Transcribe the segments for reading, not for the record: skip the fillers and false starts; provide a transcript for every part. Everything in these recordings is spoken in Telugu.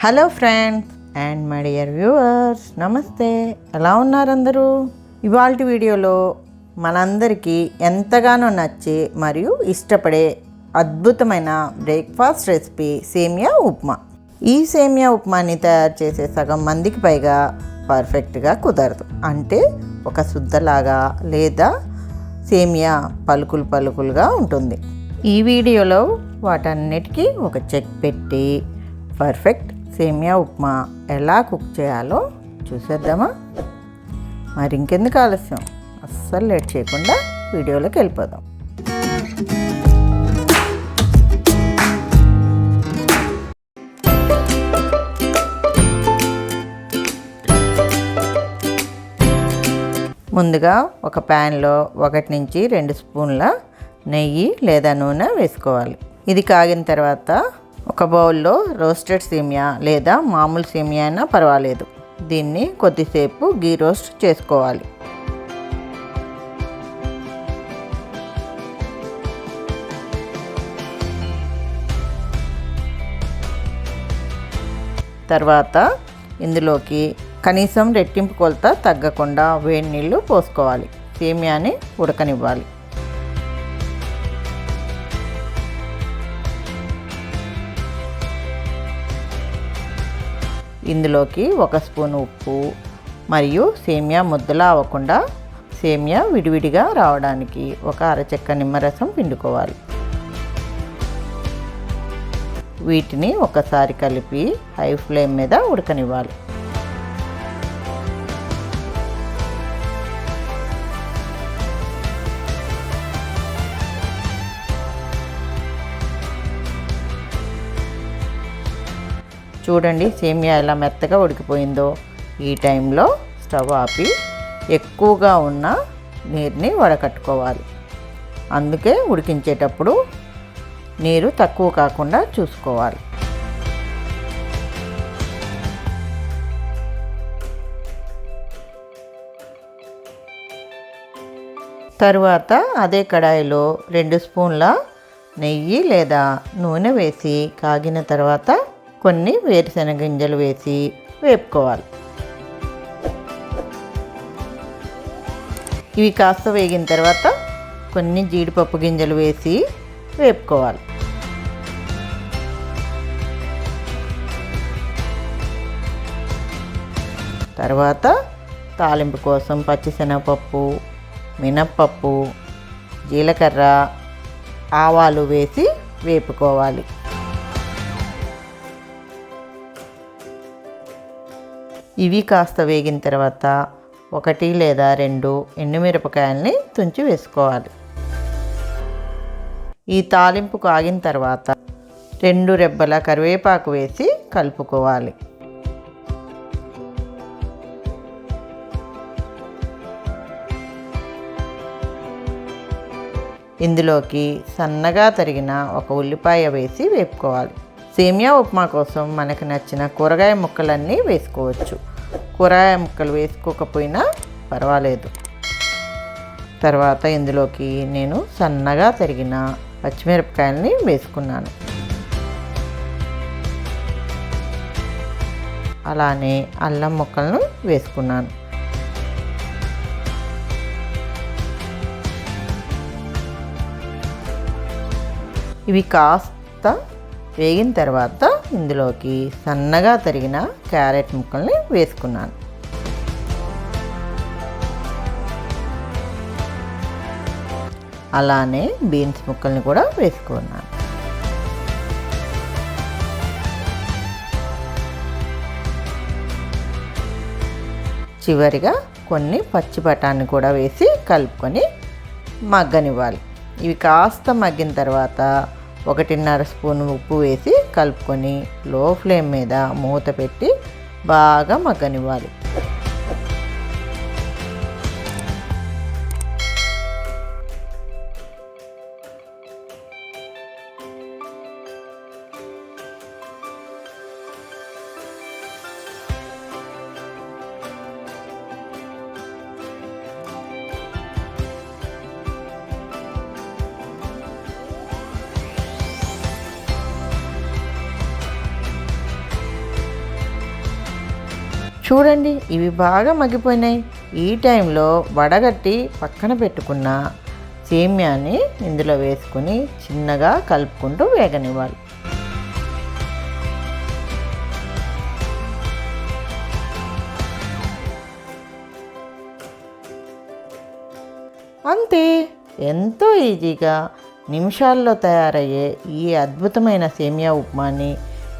Hello friends and my dear viewers, నమస్తే. ఎలా ఉన్నారు అందరూ? ఇవాల్టి వీడియోలో మనందరికీ ఎంతగానో నచ్చే మరియు ఇష్టపడే అద్భుతమైన బ్రేక్ఫాస్ట్ రెసిపీ సేమియా ఉప్మా. ఈ సేమియా ఉప్మాని తయారు చేసే సగం మందికి పైగా పర్ఫెక్ట్గా కుదరదు. అంటే ఒక శుద్ధలాగా లేదా సేమియా పలుకులు పలుకులుగా ఉంటుంది. ఈ వీడియోలో వాటన్నిటికీ ఒక చెక్ పెట్టి పర్ఫెక్ట్ సేమియా ఉప్మా ఎలా కుక్ చేయాలో చూసేద్దామా? మరి ఇంకెందుకు ఆలస్యం, అస్సలు లేట్ చేయకుండా వీడియోలోకి వెళ్ళిపోదాం. ముందుగా ఒక ప్యాన్లో 1 నుంచి 2 స్పూన్ల నెయ్యి లేదా నూనె వేసుకోవాలి. ఇది కాగిన తర్వాత ఒక బౌల్లో రోస్టెడ్ సేమియా లేదా మామూలు సేమియా అయినా పర్వాలేదు, దీన్ని కొద్దిసేపు గీ రోస్ట్ చేసుకోవాలి. తర్వాత ఇందులోకి కనీసం రెట్టింపు కొలత తగ్గకుండా వేడి నీళ్ళు పోసుకోవాలి. సేమియాని ఉడకనివ్వాలి. ఇందులోకి 1 స్పూన్ ఉప్పు మరియు సేమియా ముద్దలా అవ్వకుండా సేమియా విడివిడిగా రావడానికి 1 అరచెక్క నిమ్మరసం పిండుకోవాలి. వీటిని ఒకసారి కలిపి హై ఫ్లేమ్ మీద ఉడకనివ్వాలి. చూడండి సేమియా ఎలా మెత్తగా ఉడికిపోయిందో. ఈ టైంలో స్టవ్ ఆపి ఎక్కువగా ఉన్న నీరుని వడకట్టుకోవాలి. అందుకే ఉడికించేటప్పుడు నీరు తక్కువ కాకుండా చూసుకోవాలి. తరువాత అదే కడాయిలో 2 స్పూన్ల నెయ్యి లేదా నూనె వేసి కాగిన తర్వాత కొన్ని వేరుశనగ గింజలు వేసి వేపుకోవాలి. ఇవి కాస్త వేగిన తర్వాత కొన్ని జీడిపప్పు గింజలు వేసి వేపుకోవాలి. తర్వాత తాలింపు కోసం పచ్చిశనగపప్పు, మినప్పప్పు, జీలకర్ర, ఆవాలు వేసి వేపుకోవాలి. ఇవి కాస్త వేగిన తర్వాత 1 లేదా 2 ఎండుమిరపకాయల్ని తుంచి వేసుకోవాలి. ఈ తాలింపు కాగిన తర్వాత 2 రెబ్బల కరివేపాకు వేసి కలుపుకోవాలి. ఇందులోకి సన్నగా తరిగిన 1 ఉల్లిపాయ వేసి వేపుకోవాలి. సేమియా ఉప్మా కోసం మనకు నచ్చిన కూరగాయ ముక్కలన్నీ వేసుకోవచ్చు. కూరగాయ ముక్కలు వేసుకోకపోయినా పర్వాలేదు. తర్వాత ఇందులోకి నేను సన్నగా తరిగిన పచ్చిమిరపకాయలని వేసుకున్నాను. అలానే అల్లం ముక్కలను వేసుకున్నాను. ఇవి కాస్త వేగిన తర్వాత ఇందులోకి సన్నగా తరిగిన క్యారెట్ ముక్కల్ని వేసుకున్నాను. అలానే బీన్స్ ముక్కల్ని కూడా వేసుకున్నాను. చివరిగా కొన్ని పచ్చి బఠానీ కూడా వేసి కలుపుకొని మగ్గనివ్వాలి. ఇవి కాస్త మగ్గిన తర్వాత 1.5 స్పూన్ ఉప్పు వేసి కలుపుకొని లో ఫ్లేమ్ మీద మూత పెట్టి బాగా మగ్గనివ్వాలి. చూడండి, ఇవి బాగా మగ్గిపోయినాయి. ఈ టైంలో వడగట్టి పక్కన పెట్టుకున్న సేమ్యాని ఇందులో వేసుకొని చిన్నగా కలుపుకుంటూ వేగనివ్వాలి. అంతే, ఎంతో ఈజీగా నిమిషాల్లో తయారయ్యే ఈ అద్భుతమైన సేమియా ఉప్మాని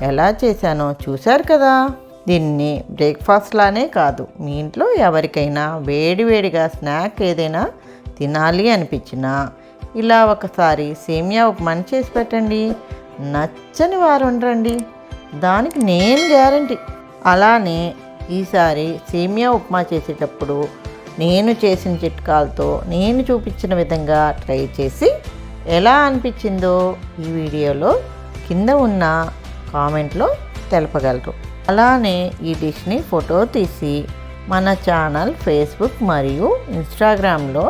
ఎలా చేశానో చూశారు కదా. దీన్ని బ్రేక్ఫాస్ట్ లానే కాదు, మీ ఇంట్లో ఎవరికైనా వేడివేడిగా స్నాక్ ఏదైనా తినాలి అనిపించినా ఇలా ఒకసారి సేమియా ఉప్మాని చేసి పెట్టండి. నచ్చని వారు ఉండరండి, దానికి నేను గ్యారంటీ. అలానే ఈసారి సేమియా ఉప్మా చేసేటప్పుడు నేను చేసిన చిట్కాలతో నేను చూపించిన విధంగా ట్రై చేసి ఎలా అనిపించిందో ఈ వీడియోలో కింద ఉన్న కామెంట్లో తెలపగలరు. అలానే ఈ డిష్ని ఫోటో తీసి మన ఛానల్ ఫేస్బుక్ మరియు ఇన్స్టాగ్రామ్లో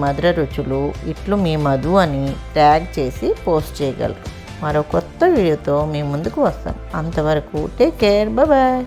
#Madhura రుచులు ఇట్లు మీ మధు అని ట్యాగ్ చేసి పోస్ట్ చేయగలరు. మరో కొత్త వీడియోతో మీ ముందుకు వస్తాం. అంతవరకు టేక్ కేర్, బాయ్.